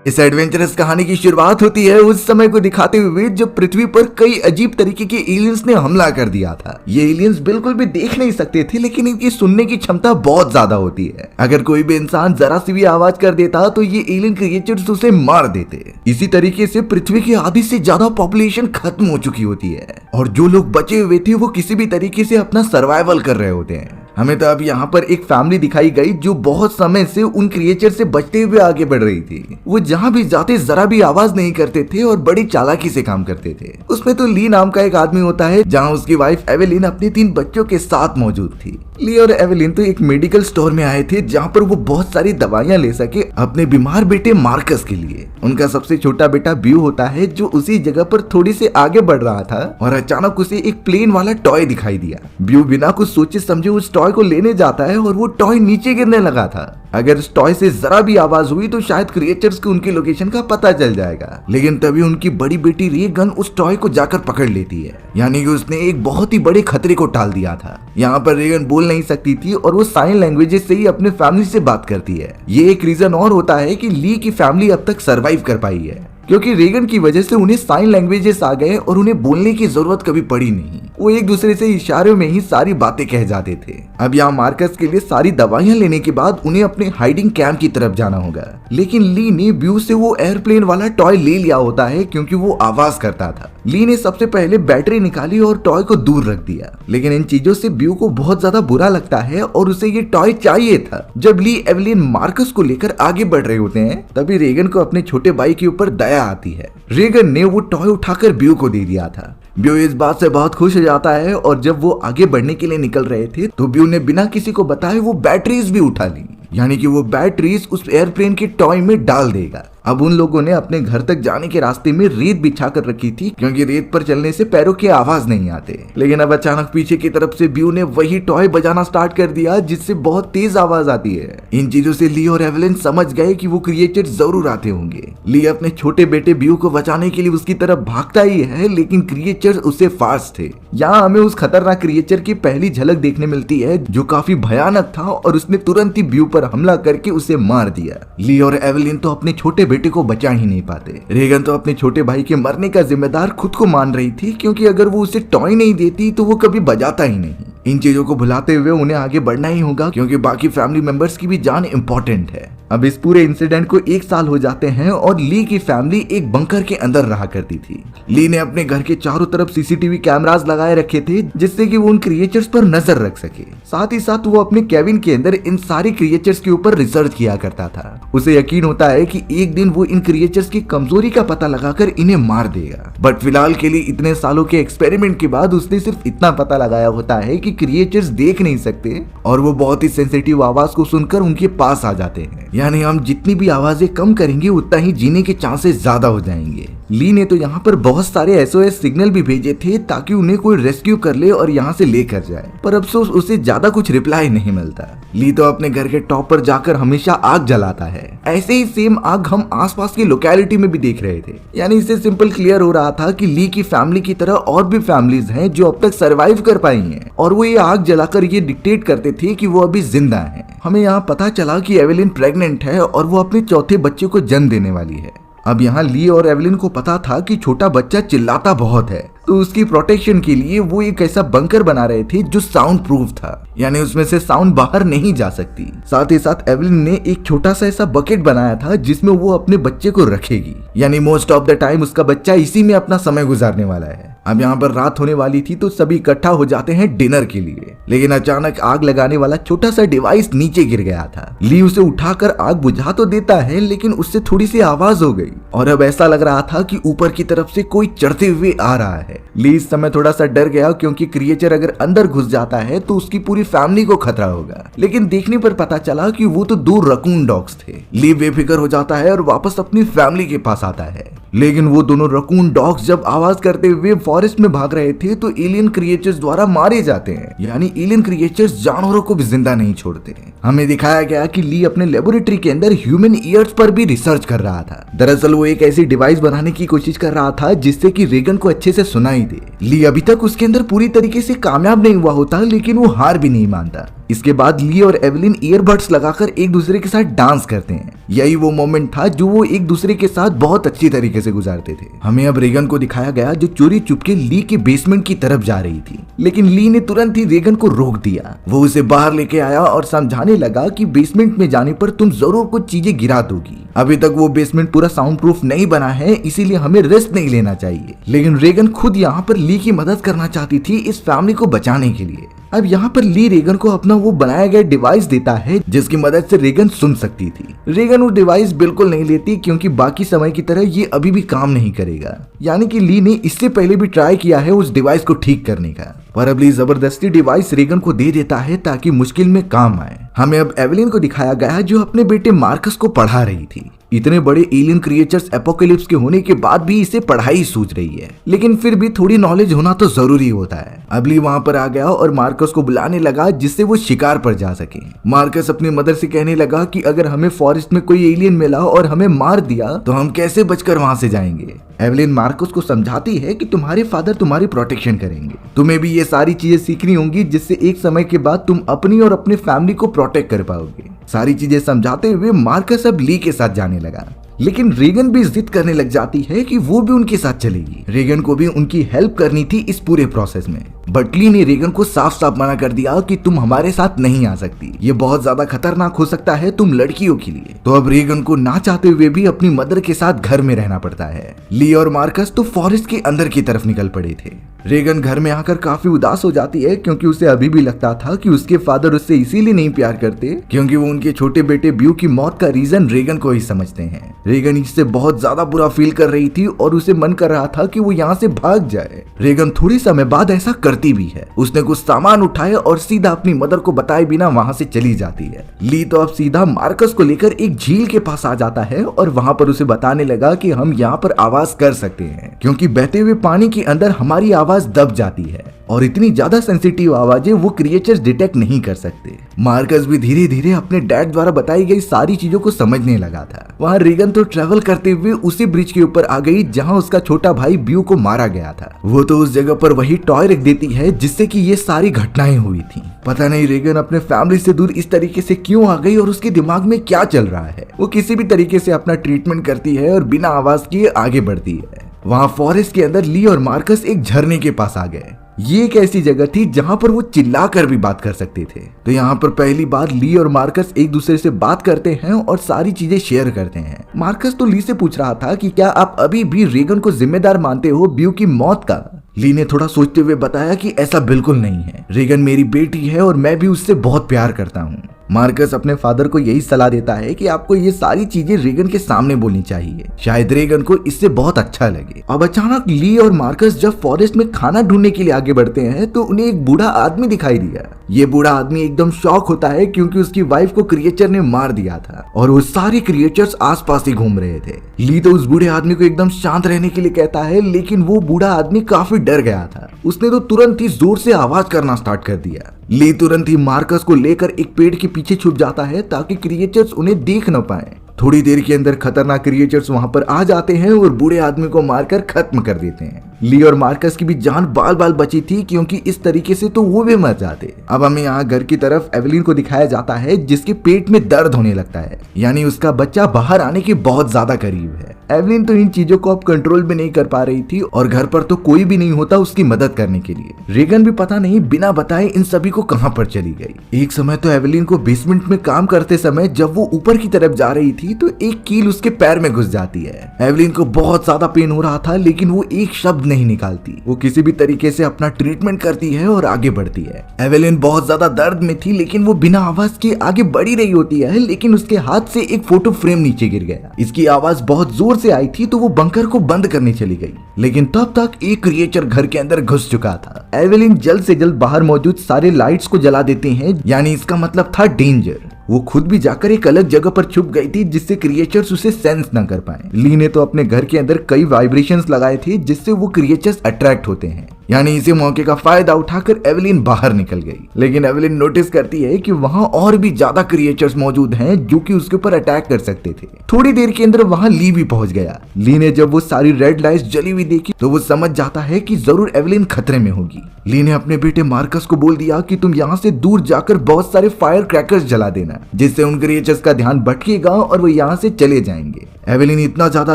इस एडवेंचरस कहानी की शुरुआत होती है उस समय को दिखाते हुए जब पृथ्वी पर कई अजीब तरीके के एलियंस ने हमला कर दिया था। ये एलियंस बिल्कुल भी देख नहीं सकते थे, लेकिन इनकी सुनने की क्षमता बहुत ज्यादा होती है। अगर कोई भी इंसान जरा सी भी आवाज कर देता तो ये एलियन क्रिएचर्स उसे मार देते। इसी तरीके से पृथ्वी की आधी से ज्यादा पॉपुलेशन खत्म हो चुकी होती है और जो लोग बचे हुए थे वो किसी भी तरीके से अपना सर्वाइवल कर रहे होते हैं। हमें तो अब यहाँ पर एक फैमिली दिखाई गई जो बहुत समय से उन क्रिएचर से बचते हुए आगे बढ़ रही थी। वो जहाँ भी जाते जरा भी आवाज नहीं करते थे और बड़ी चालाकी से काम करते थे। उसमें तो ली नाम का एक आदमी होता है जहाँ उसकी वाइफ एवेलिन अपने 3 बच्चों के साथ मौजूद थी। ली और एवेलिन तो एक मेडिकल स्टोर में आए थे जहाँ पर वो बहुत सारी दवाइयाँ ले सके अपने बीमार बेटे मार्कस के लिए। उनका सबसे छोटा बेटा ब्यू होता है जो उसी जगह पर थोड़ी से आगे बढ़ रहा था और अचानक उसे एक प्लेन वाला टॉय दिखाई दिया। ब्यू बिना कुछ सोचे समझे उस टॉय को लेने जाता है और वो टॉय नीचे गिरने लगा था। अगर उस टॉय से जरा भी आवाज हुई तो शायद क्रिएचर्स को उनकी लोकेशन का पता चल जाएगा, लेकिन तभी उनकी बड़ी बेटी रेगन उस टॉय को जाकर पकड़ लेती है। यानी कि उसने एक बहुत ही बड़े खतरे को टाल दिया था। यहाँ पर रेगन बोल नहीं सकती थी और वो साइन लैंग्वेजेस से ही अपने फैमिली से बात करती है। ये एक रीजन और होता है कि ली की फैमिली अब तक सरवाइव कर पाई है, क्योंकि रेगन की वजह से उन्हें साइन लैंग्वेजेस आ गए और उन्हें बोलने की जरूरत कभी पड़ी नहीं। वो एक दूसरे से इशारों में ही सारी बातें कह जाते थे। अब यहाँ मार्कस के लिए सारी दवाइयाँ लेने के बाद उन्हें अपने हाइडिंग कैंप की तरफ जाना होगा, लेकिन ली ने ब्यू से वो एयरप्लेन वाला टॉय ले लिया होता है क्योंकि वो आवाज करता था। ली ने सबसे पहले बैटरी निकाली और टॉय को दूर रख दिया, लेकिन इन चीजों से ब्यू को बहुत ज्यादा बुरा लगता है और उसे ये टॉय चाहिए था। जब ली एवेलिन मार्कस को लेकर आगे बढ़ रहे होते हैं तभी रेगन को अपने छोटे भाई के ऊपर दया आती है। रेगन ने वो टॉय उठाकर ब्यू को दे दिया था। ब्यू इस बात से बहुत खुश हो जाता है और जब वो आगे बढ़ने के लिए निकल रहे थे तो ब्यू ने बिना किसी को बताए वो बैटरीज भी उठा ली, यानी कि वो बैटरीज उस एयरप्लेन के टॉय में डाल देगा। अब उन लोगों ने अपने घर तक जाने के रास्ते में रेत बिछा कर रखी थी क्योंकि रेत पर चलने से पैरों की आवाज नहीं आते। लेकिन अब अचानक पीछे की तरफ से ब्यू ने वही टॉय बजाना स्टार्ट कर दिया जिससे बहुत तेज आवाज आती है। इन चीजों से ली और एवेलिन समझ गए कि वो क्रिएचर जरूर आते होंगे। ली अपने छोटे बेटे ब्यू को बचाने के लिए उसकी तरफ भागता ही है, लेकिन क्रिएचर उससे फास्ट थे। यहाँ हमें उस खतरनाक क्रिएचर की पहली झलक देखने मिलती है जो काफी भयानक था और उसने तुरंत ही ब्यू पर हमला करके उसे मार दिया। ली और एवेलिन तो अपने छोटे बेटे को बचा ही नहीं पाते। रेगन तो अपने छोटे भाई के मरने का जिम्मेदार खुद को मान रही थी क्योंकि अगर वो उसे टॉय नहीं देती तो वो कभी बजाता ही नहीं। इन चीजों को भुलाते हुए उन्हें आगे बढ़ना ही होगा क्योंकि बाकी फैमिली मेंबर्स की भी जान इंपॉर्टेंट है। अब इस पूरे इंसिडेंट को 1 साल हो जाते हैं और ली की फैमिली एक बंकर के अंदर रहा करती थी। ली ने अपने घर के चारों तरफ सीसीटीवी कैमरास लगाए रखे थे जिससे कि वो उन क्रिएचर्स पर नजर रख सके। साथ ही साथ वो अपने केबिन के अंदर इन सारी क्रिएचर्स के ऊपर रिसर्च किया करता था। उसे यकीन होता है कि एक दिन वो इन क्रिएचर्स की कमजोरी का पता लगाकर इन्हें मार देगा। बट फिलहाल के लिए इतने सालों के एक्सपेरिमेंट के बाद उसने सिर्फ इतना पता लगाया होता है कि क्रिएचर्स देख नहीं सकते और वो बहुत ही सेंसिटिव आवाज को सुनकर उनके पास आ जाते हैं। यानी हम जितनी भी आवाजें कम करेंगे उतना ही जीने के चांसेस ज्यादा हो जाएंगे। ली ने तो यहाँ पर बहुत सारे एसओएस सिग्नल भी भेजे थे ताकि उन्हें कोई रेस्क्यू कर ले और यहाँ से लेकर जाए, पर अफसोस उसे ज्यादा कुछ रिप्लाई नहीं मिलता। ली तो अपने घर के टॉप पर जाकर हमेशा आग जलाता है। ऐसे ही सेम आग हम आसपास की लोकेलिटी में भी देख रहे थे। यानी इससे सिंपल क्लियर हो रहा था कि ली की फैमिली की तरह और भी फैमिलीज हैं जो अब तक सरवाइव कर पाई हैं और वो ये आग जलाकर ये डिक्टेट करते थे कि वो अभी जिंदा हैं। हमें यहाँ पता चला कि एवेलिन प्रेग्नेंट है और वो अपने चौथे बच्चे को जन्म देने वाली है। अब यहाँ ली और एवेलिन को पता था कि छोटा बच्चा चिल्लाता बहुत है, तो उसकी प्रोटेक्शन के लिए वो एक ऐसा बंकर बना रहे थे जो साउंड प्रूफ था, यानी उसमें से साउंड बाहर नहीं जा सकती। साथ ही साथ एवेलिन ने एक छोटा सा ऐसा बकेट बनाया था जिसमें वो अपने बच्चे को रखेगी, यानी मोस्ट ऑफ द टाइम उसका बच्चा इसी में अपना समय गुजारने वाला है। अब यहाँ पर रात होने वाली थी तो सभी इकट्ठा हो जाते हैं डिनर के लिए, लेकिन अचानक आग लगाने वाला छोटा सा डिवाइस नीचे गिर गया था। ली उसे उठाकर आग बुझा तो देता है, लेकिन उससे थोड़ी सी आवाज हो गई और अब ऐसा लग रहा था कि ऊपर की तरफ से कोई चढ़ते हुए आ रहा है। ली इस समय थोड़ा सा डर गया क्योंकि क्रिएचर अगर अंदर घुस जाता है तो उसकी पूरी फैमिली को खतरा होगा, लेकिन देखने पर पता चला कि वो तो 2 रकून डॉग्स थे। ली बेफिक्र हो जाता है और वापस अपनी फैमिली के पास आता है, लेकिन वो दोनों रकून डॉग्स जब आवाज करते हुए फॉरेस्ट में भाग रहे थे तो एलियन क्रिएचर्स द्वारा मारे जाते हैं। यानी एलियन क्रिएचर्स जानवरों को भी जिंदा नहीं छोड़ते। हमें दिखाया गया कि ली अपने लेबोरेटरी के अंदर ह्यूमन ईयर्स पर भी रिसर्च कर रहा था। दरअसल वो एक ऐसी डिवाइस बनाने की कोशिश कर रहा था जिससे कि रेगन को अच्छे से सुनाई दे। ली अभी तक उसके अंदर पूरी तरीके से कामयाब नहीं हुआ होता, लेकिन वो हार भी नहीं मानता। इसके बाद ली और एवेलिन ईयरबड्स लगाकर एक दूसरे के साथ डांस करते हैं। यही वो मोमेंट था जो वो एक दूसरे के साथ बहुत अच्छी तरीके से गुजारते थे। हमें अब रेगन को दिखाया गया जो चोरी चुपके ली के बेसमेंट की तरफ जा रही थी, लेकिन ली ने तुरंत ही रेगन को रोक दिया। वो उसे बाहर लेके आया और समझाने लगा कि बेसमेंट में जाने पर तुम जरूर कुछ चीजें गिरा दोगी। अभी तक वो बेसमेंट पूरा साउंड प्रूफ नहीं बना है, इसीलिए हमें रिस्क नहीं लेना चाहिए। लेकिन रेगन खुद यहाँ पर ली की मदद करना चाहती थी इस फैमिली को बचाने के लिए। अब यहाँ पर ली रेगन को अपना वो बनाया गया डिवाइस देता है जिसकी मदद से रेगन सुन सकती थी। रेगन वो डिवाइस बिल्कुल नहीं लेती क्योंकि बाकी समय की तरह ये अभी भी काम नहीं करेगा। यानी कि ली ने इससे पहले भी ट्राई किया है उस डिवाइस को ठीक करने का, पर अब ली जबरदस्ती डिवाइस रेगन को दे देता है ताकि मुश्किल में काम आए। हमें अब एवेलिन को दिखाया गया है जो अपने बेटे मार्कस को पढ़ा रही थी। इतने बड़े एलियन क्रिएचर्स एपोकलिप्स के होने के बाद भी इसे पढ़ाई सूझ रही है, लेकिन फिर भी थोड़ी नॉलेज होना तो जरूरी होता है। अबली वहां पर आ गया और मार्कस को बुलाने लगा जिससे वो शिकार पर जा सके। मार्कस अपनी मदर से कहने लगा कि अगर हमें फॉरेस्ट में कोई एलियन मिला और हमें मार दिया तो हम कैसे बचकर वहां से जाएंगे। एवेलिन मार्कस को समझाती है कि तुम्हारे फादर तुम्हारी प्रोटेक्शन करेंगे, तुम्हें भी ये सारी चीजें सीखनी होंगी जिससे एक समय के बाद तुम अपनी और अपने फैमिली को प्रोटेक्ट कर पाओगे। सारी चीजें समझाते हुए मार्कस अब ली के साथ जाने लगा, लेकिन रेगन भी जिद करने लग जाती है कि वो भी उनके साथ चलेगी। रेगन को भी उनकी हेल्प करनी थी इस पूरे प्रोसेस में, बट ली ने रेगन को साफ साफ मना कर दिया कि तुम हमारे साथ नहीं आ सकती, ये बहुत ज्यादा खतरनाक हो सकता है तुम लड़कियों के लिए। तो अब रेगन को ना चाहते हुए भी अपनी मदर के साथ घर में रहना पड़ता है। ली और मार्कस तो फॉरेस्ट के अंदर की तरफ निकल पड़े थे। रेगन घर में आकर काफी उदास हो जाती है क्योंकि उसे अभी भी लगता था कि उसके फादर उससे इसीलिए नहीं प्यार करते क्योंकि वो उनके छोटे बेटे ब्यू की मौत का रीजन रेगन को ही समझते हैं। रेगन इससे बहुत ज्यादा बुरा फील कर रही थी और उसे मन कर रहा था कि वो यहाँ से भाग जाए। रेगन थोड़े समय बाद ऐसा करती भी है। उसने कुछ सामान उठाए और सीधा अपनी मदर को बताए बिना वहाँ से चली जाती है। ली तो अब सीधा मार्कस को लेकर एक झील के पास आ जाता है और वहाँ पर उसे बताने लगा कि हम यहाँ पर आवाज कर सकते हैं क्योंकि बहते हुए पानी के अंदर हमारी आवाज दब जाती है और इतनी ज्यादा सेंसिटिव आवाजें वो क्रिएचर्स डिटेक्ट नहीं कर सकते। मार्कस भी धीरे धीरे अपने डैड द्वारा बताई गई सारी चीजों को समझने लगा था। वहाँ रेगन तो ट्रेवल करते हुए उसी ब्रिज के ऊपर आ गई जहाँ उसका छोटा भाई ब्यू को मारा गया था। वो तो उस जगह पर वही टॉय रख देती है जिससे कि ये सारी घटनाएं हुई थी। पता नहीं रेगन अपने फैमिली से दूर इस तरीके से क्यों आ गई और उसके दिमाग में क्या चल रहा है। वो किसी भी तरीके से अपना ट्रीटमेंट करती है और बिना आवाज किए आगे बढ़ती है। वहाँ फॉरेस्ट के अंदर ली और मार्कस एक झरने के पास आ गए। ये एक ऐसी जगह थी जहाँ पर वो चिल्लाकर भी बात कर सकते थे। तो यहाँ पर पहली बार ली और मार्कस एक दूसरे से बात करते हैं और सारी चीजें शेयर करते हैं। मार्कस तो ली से पूछ रहा था कि क्या आप अभी भी रेगन को जिम्मेदार मानते हो ब्यू की मौत का। ली ने थोड़ा सोचते हुए बताया कि ऐसा बिल्कुल नहीं है, रेगन मेरी बेटी है और मैं भी उससे बहुत प्यार करता हूँ। मार्कस अपने फादर को यही सलाह देता है कि आपको ये सारी चीजें रेगन के सामने बोलनी चाहिए, शायद रेगन को इससे बहुत अच्छा लगे। अब अचानक ली और मार्कस जब फॉरेस्ट में खाना ढूंढने के लिए आगे बढ़ते हैं तो उन्हें एक बूढ़ा आदमी दिखाई दिया। ये बूढ़ा आदमी एकदम शॉक होता है क्योंकि उसकी वाइफ को क्रिएचर ने मार दिया था और वो सारे क्रिएचर्स आसपास ही घूम रहे थे। ली तो उस बूढ़े आदमी को एकदम शांत रहने के लिए कहता है, लेकिन वो बूढ़ा आदमी काफी डर गया था। उसने तो तुरंत ही जोर से आवाज करना स्टार्ट कर दिया। ली तुरंत ही मार्कस को लेकर एक पेड़ के पीछे छुप जाता है ताकि क्रिएचर्स उन्हें देख न पाए। थोड़ी देर के अंदर खतरनाक क्रिएचर्स वहां पर आ जाते हैं और बूढ़े आदमी को मारकर खत्म कर देते हैं। ली और मार्कस की भी जान बाल बाल बची थी क्योंकि इस तरीके से तो वो भी मर जाते। अब हमें यहाँ घर की तरफ एवेलिन को दिखाया जाता है जिसके पेट में दर्द होने लगता है, यानी उसका बच्चा बाहर आने के बहुत ज्यादा करीब है। एवेलिन तो इन चीजों को अब कंट्रोल में नहीं कर पा रही थी और घर पर तो कोई भी नहीं होता उसकी मदद करने के लिए। रेगन भी पता नहीं बिना बताए इन सभी को कहां पर चली गई। एक समय तो एवेलिन को बेसमेंट में काम करते समय जब वो ऊपर की तरफ जा रही थी तो एक कील उसके पैर में घुस जाती है। एवेलिन को बहुत ज्यादा पेन हो रहा था लेकिन वो एक शब्द नहीं निकालती। वो किसी भी तरीके से अपना ट्रीटमेंट करती है और आगे बढ़ती है। एवेलिन बहुत ज्यादा दर्द में थी लेकिन वो बिना आवाज के आगे बढ़ी रही होती है, लेकिन उसके हाथ से एक फोटो फ्रेम नीचे गिर गया। इसकी आवाज बहुत जोर से आई थी तो वो बंकर को बंद करने चली गई, लेकिन तब तक एक क्रिएचर घर के अंदर घुस चुका था। एवेलिन जल्द से जल्द बाहर मौजूद सारे लाइट्स को जला देते हैं, यानी इसका मतलब था डेंजर। वो खुद भी जाकर एक अलग जगह पर छुप गई थी जिससे क्रिएचर्स उसे सेंस न कर पाए। ली ने तो अपने घर के अंदर कई वाइब्रेशंस लगाए थे जिससे वो क्रिएचर्स अट्रैक्ट होते हैं। यानी इसी मौके का फायदा उठाकर एवेलिन बाहर निकल गई। लेकिन एवेलिन नोटिस करती है कि वहां और भी ज्यादा क्रिएचर्स मौजूद हैं जो कि उसके ऊपर अटैक कर सकते थे। थोड़ी देर के अंदर वहां ली भी पहुंच गया। ली ने जब वो सारी रेड लाइट्स जली हुई देखी तो वो समझ जाता है कि जरूर एवेलिन खतरे में होगी। ली ने अपने बेटे मार्कस को बोल दिया कि तुम यहाँ से दूर जाकर बहुत सारे फायर क्रैकर्स जला देना, जिससे उन क्रिएचर्स का ध्यान भटकेगा और वो यहाँ से चले जाएंगे। एवेलिन इतना ज्यादा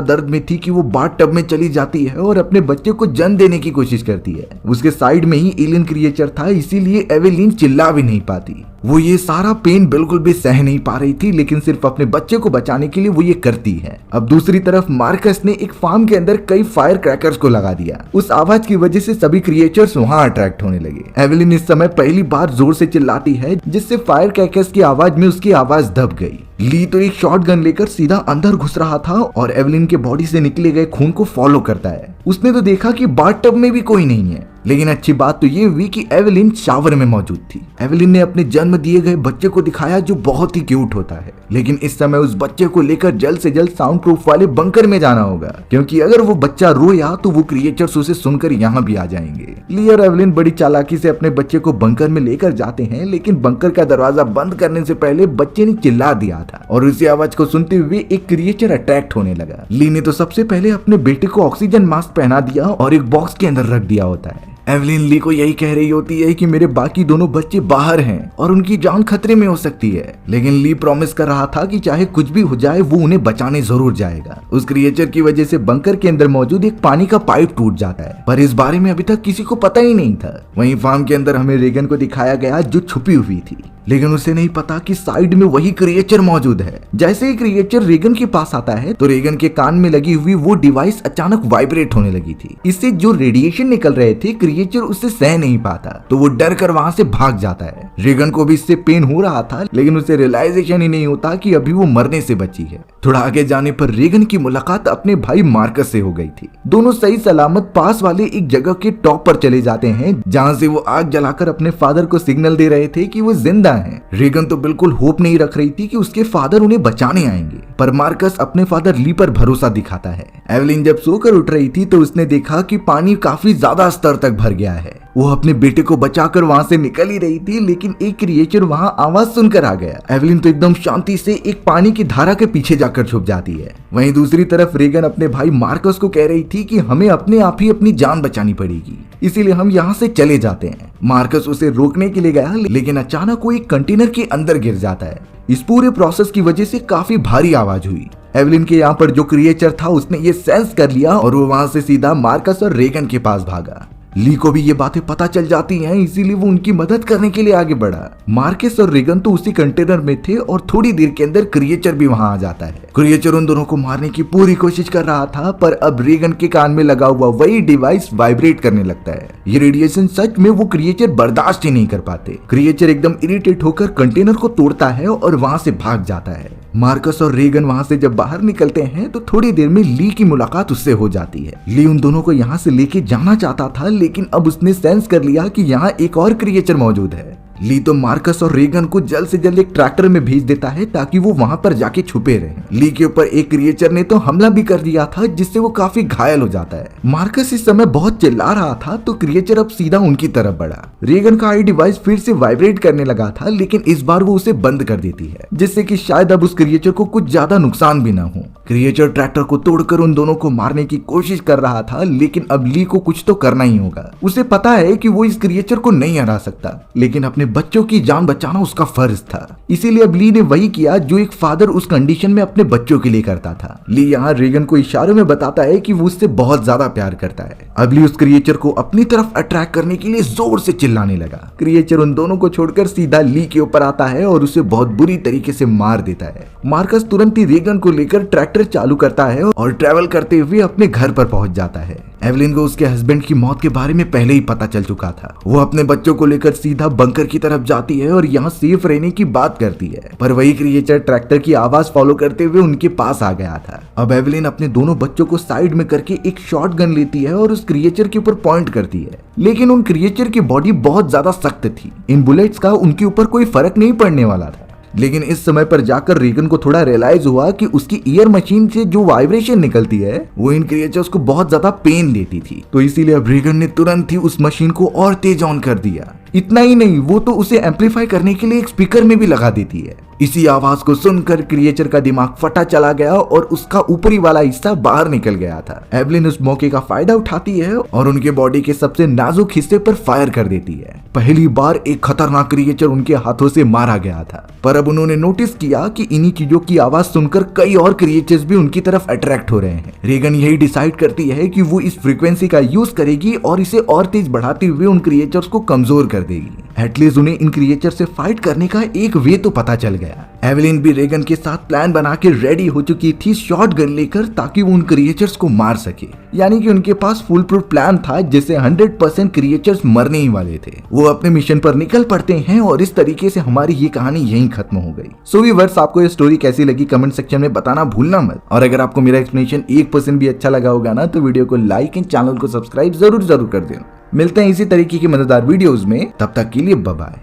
दर्द में थी कि वो बाथ टब में चली जाती है और अपने बच्चे को जन्म देने की कोशिश करती है। उसके साइड में ही एलियन क्रिएचर था, इसीलिए एवेलिन चिल्ला भी नहीं पाती। वो ये सारा पेन बिल्कुल भी सह नहीं पा रही थी, लेकिन सिर्फ अपने बच्चे को बचाने के लिए वो ये करती है। अब दूसरी तरफ मार्कस ने एक फार्म के अंदर कई फायर क्रैकर्स को लगा दिया। उस आवाज की वजह से सभी क्रिएचर्स वहां अट्रैक्ट होने लगे। एवेलिन इस समय पहली बार जोर से चिल्लाती है, जिससे फायर क्रैकर्स की आवाज में उसकी आवाज दब गई। ली तो एक शॉटगन लेकर सीधा अंदर घुस रहा था और एवेलिन के बॉडी से निकले गए खून को फॉलो करता है। उसने तो देखा कि बाथ टब में भी कोई नहीं है, लेकिन अच्छी बात तो ये हुई कि एवेलिन शावर में मौजूद थी। एवेलिन ने अपने जन्म दिए गए बच्चे को दिखाया जो बहुत ही क्यूट होता है, लेकिन इस समय उस बच्चे को लेकर जल्द से जल्द साउंड प्रूफ वाले बंकर में जाना होगा, क्योंकि अगर वो बच्चा रोया तो वो क्रिएचर्स उसे सुनकर यहाँ भी आ जाएंगे। ली और एवेलिन बड़ी चालाकी से अपने बच्चे को बंकर में लेकर जाते हैं, लेकिन बंकर का दरवाजा बंद करने से पहले बच्चे ने चिल्ला दिया था और उसी आवाज को सुनते हुए एक क्रिएचर अट्रैक्ट होने लगा। ली ने तो सबसे पहले अपने बेटे को ऑक्सीजन मास्क पहना दिया और एक बॉक्स के अंदर रख दिया होता है। एवेलिन ली को यही कह रही होती है कि मेरे बाकी दोनों बच्चे बाहर हैं और उनकी जान खतरे में हो सकती है, लेकिन ली प्रॉमिस कर रहा था कि चाहे कुछ भी हो जाए वो उन्हें बचाने जरूर जाएगा। उस क्रिएचर की वजह से बंकर के अंदर मौजूद एक पानी का पाइप टूट जाता है, पर इस बारे में अभी तक किसी को पता ही नहीं था। वहीं फार्म के अंदर हमें रेगन को दिखाया गया जो छुपी हुई थी, लेकिन उसे नहीं पता कि साइड में वही क्रिएचर मौजूद है। जैसे ही क्रिएचर रेगन के पास आता है तो रेगन के कान में लगी हुई वो डिवाइस अचानक वाइब्रेट होने लगी थी। इससे जो रेडिएशन निकल रहे थे क्रिएचर उससे सह नहीं पाता, तो वो डर कर वहां से भाग जाता है। रेगन को भी इससे पेन हो रहा था, लेकिन उसे रियलाइजेशन ही नहीं होता कि अभी वो मरने से बची है। थोड़ा आगे जाने पर रेगन की मुलाकात अपने भाई मार्कस से हो गई थी। दोनों सही सलामत पास वाले एक जगह के टॉप पर चले जाते हैं, जहाँ से वो आग जलाकर अपने फादर को सिग्नल दे रहे थे कि वो जिंदा है। रेगन तो बिल्कुल होप नहीं रख रही थी कि उसके फादर उन्हें बचाने आएंगे, पर मार्कस अपने फादर ली पर भरोसा दिखाता है। एवेलिन जब सोकर उठ रही थी तो उसने देखा कि पानी काफी ज्यादा स्तर तक भर गया है। वो अपने बेटे को बचाकर वहां से निकल ही रही थी, लेकिन एक क्रिएचर वहां आवाज सुनकर आ गया। एवेलिन तो एकदम शांति से एक पानी की धारा के पीछे जाकर छुप जाती है। वहीं दूसरी तरफ रेगन अपने भाई मार्कस को कह रही थी कि हमें अपने आप ही अपनी जान बचानी पड़ेगी, इसीलिए हम यहाँ से चले जाते हैं। मार्कस उसे रोकने के लिए गया, लेकिन अचानक वो एक कंटेनर के अंदर गिर जाता है। इस पूरे प्रोसेस की वजह से काफी भारी आवाज हुई। एवेलिन के यहाँ पर जो क्रिएचर था उसने ये सेंस कर लिया और वो वहां से सीधा मार्कस और रेगन के पास भागा। ली को भी ये बातें पता चल जाती हैं, इसीलिए वो उनकी मदद करने के लिए आगे बढ़ा। मार्कस और रेगन तो उसी कंटेनर में थे और थोड़ी देर के अंदर क्रिएचर भी वहां आ जाता है। क्रिएचर उन दोनों को मारने की पूरी कोशिश कर रहा था, पर अब रेगन के कान में लगा हुआ वही डिवाइस वाइब्रेट करने लगता है। ये रेडिएशन सच में वो क्रिएचर बर्दाश्त ही नहीं कर पाते। क्रिएचर एकदम इरिटेट होकर कंटेनर को तोड़ता है और वहां से भाग जाता है। मार्कस और रेगन वहां से जब बाहर निकलते हैं तो थोड़ी देर में ली की मुलाकात उससे हो जाती है। ली उन दोनों को यहाँ से लेके जाना चाहता था, लेकिन अब उसने सेंस कर लिया कि यहाँ एक और क्रिएचर मौजूद है। ली तो मार्कस और रेगन को जल्द से जल्द एक ट्रैक्टर में भेज देता है ताकि वो वहां पर जाके छुपे रहे। ली के ऊपर एक क्रिएचर ने तो हमला भी कर दिया था, जिससे वो काफी घायल हो जाता है। मार्कस इस समय बहुत चिल्ला रहा था, तो क्रिएचर अब सीधा उनकी तरफ बढ़ा। रेगन का आई डिवाइस फिर से वाइब्रेट करने लगा था, लेकिन इस बार वो उसे बंद कर देती है, जिससे कि शायद अब उस क्रिएचर को कुछ ज्यादा नुकसान भी ना हो। क्रिएचर ट्रैक्टर को तोड़कर उन दोनों को मारने की कोशिश कर रहा था, लेकिन अब ली को कुछ तो करना ही होगा। उसे पता है कि वो इस क्रिएचर को नहीं हरा सकता, लेकिन अपने बच्चों की जान बचाना उसका फर्ज था। इसीलिए अब ली ने वही किया जो एक फादर उस कंडीशन में अपने बच्चों के लिए करता था। ली यहाँ रेगन को इशारों में बताता है कि वो उससे बहुत ज्यादा प्यार करता है। अब ली उस क्रिएचर को अपनी तरफ अट्रैक्ट करने के लिए जोर से चिल्लाने लगा। क्रिएचर उन दोनों को छोड़कर सीधा ली के ऊपर आता है और उसे बहुत बुरी तरीके से मार देता है। मार्कस तुरंत ही रेगन को लेकर ट्रैक्टर चालू करता है और ट्रैवल करते हुए अपने घर पर पहुंच जाता है। एवेलिन को उसके हस्बैंड की मौत के बारे में पहले ही पता चल चुका था। वो अपने बच्चों को लेकर सीधा बंकर की तरफ जाती है और यहाँ सेफ रहने की बात करती है, पर वही क्रिएचर ट्रैक्टर की आवाज फॉलो करते हुए उनके पास आ गया था। अब एवेलिन अपने दोनों बच्चों को साइड में करके एक शॉटगन लेती है और उस क्रिएचर के ऊपर पॉइंट करती है, लेकिन उन क्रिएचर की बॉडी बहुत ज्यादा सख्त थी। इन बुलेट्स का उनके ऊपर कोई फर्क नहीं पड़ने वाला था। लेकिन इस समय पर जाकर रेगन को थोड़ा रियलाइज हुआ कि उसकी ईयर मशीन से जो वाइब्रेशन निकलती है वो इन क्रिएचर्स को बहुत ज्यादा पेन देती थी। तो इसीलिए अब रेगन ने तुरंत ही उस मशीन को और तेज ऑन कर दिया। इतना ही नहीं, वो तो उसे एम्पलीफाई करने के लिए एक स्पीकर में भी लगा देती है। इसी आवाज को सुनकर क्रिएचर का दिमाग फटा चला गया और उसका ऊपरी वाला हिस्सा बाहर निकल गया था। एवलिन उस मौके का फायदा उठाती है और उनके बॉडी के सबसे नाजुक हिस्से पर फायर कर देती है। पहली बार एक खतरनाक क्रिएचर उनके हाथों से मारा गया था, पर अब उन्होंने नोटिस किया कि इन्हीं चीजों की आवाज सुनकर कई और क्रिएचर्स भी उनकी तरफ अट्रैक्ट हो रहे हैं। रेगन यही डिसाइड करती है कि वो इस फ्रीक्वेंसी का यूज करेगी और इसे और तेज बढ़ाते हुए उन क्रिएचर्स को कमजोर कर देगी। एटलीस्ट उन्हें इन क्रिएचर से फाइट करने का एक वे तो पता चल गया। एवलिन भी रेगन के साथ प्लान बना के रेडी हो चुकी थी शॉट गन लेकर, ताकि वो उन क्रिएचर्स को मार सके। यानी कि उनके पास फुल प्रूफ प्लान था जिससे 100% क्रिएचर्स मरने ही वाले थे। वो अपने मिशन पर निकल पड़ते हैं और इस तरीके से हमारी ये कहानी यहीं खत्म हो गई। सो व्यूअर्स, आपको ये स्टोरी कैसी लगी कमेंट सेक्शन में बताना भूलना मत। और अगर आपको मेरा एक्सप्लेनेशन 1% भी अच्छा लगा होगा ना, तो वीडियो को लाइक एंड चैनल को सब्सक्राइब जरूर कर देना। मिलते हैं इसी तरीके की मजेदार वीडियोस में, तब तक के लिए बाय बाय।